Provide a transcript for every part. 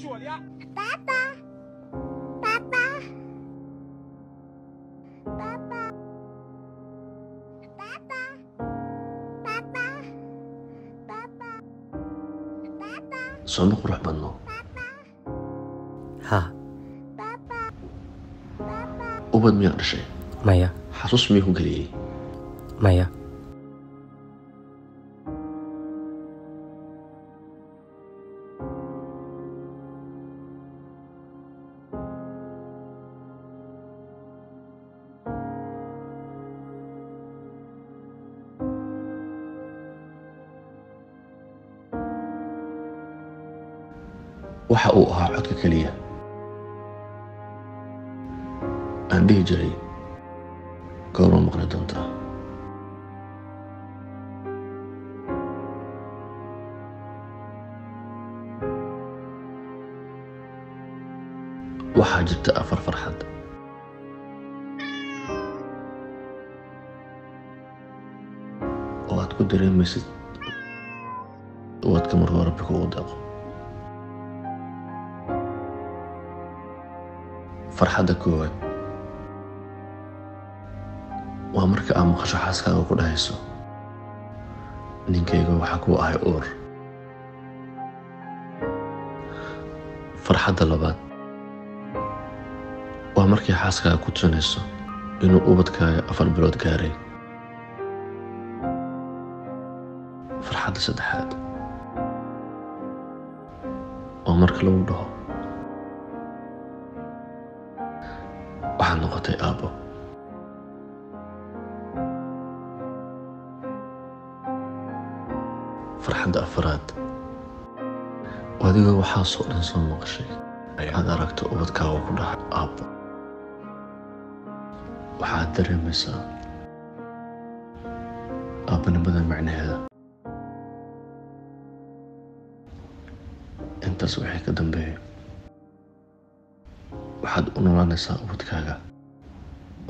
Papa. Papa. Papa. Papa. Papa. Papa. Papa. sooma qurux badno ها Papa. Papa. ubad miyaa dhashay maya xasuus miyuu ku geliyey maya waxa uu ahaa codka keliya aan dhihi jiray goorma maqli doontaa waxaa jirta afar farxad oo aad ku dareemaysid wadka markuu rabbi kugu deeqo farxadda koowaad waa marka aad maqasho xaaskaaga ku dhahayso ninkayga waxaa kuu ahay uur farxadda labaad waa markii xaaskaaga ku tusinayso inuu ubadkaaga 4 bilood gaaray farxadda saddexaad waa marka lagu dhaho waxaad noqotay aabbo farxadda afraad adiga waxaasoo dhan soo maqashay ayaad aragto ubadkaaga ku dhahay aabbo waxaad dareemaysaa aabbanimada macnaheeda intaas waxay ka dambeeyay waxaad u noolaanaysaa ubadkaaga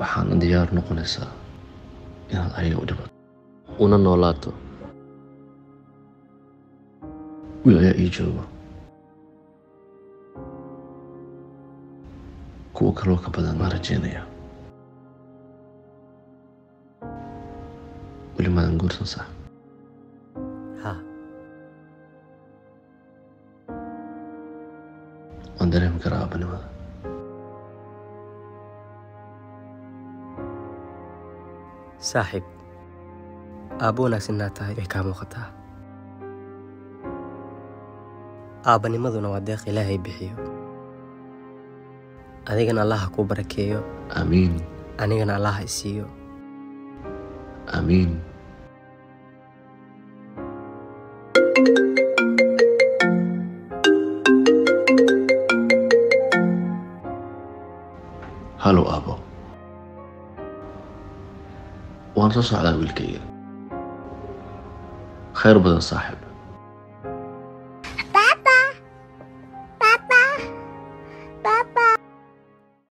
waxaana diyaar noqonaysaa inaad ayaga u dhibato una noolaato wiil ayaa ii jooga kuwa kaloo ka badan maan rajeynaya weli maadan guursan sax ها waan dareemi karaa aabanimada saaxiib aabbo wanaagsan inaad tahay way kaa muuqataa aabbanimaduna waa deeq ilaahay bixiyo adigana allaha kuu barakeeyo aamiin anigana allaha isiiyo aamiin halo aabbo waan soo socdaa wiilkayga khayr badan saaxiib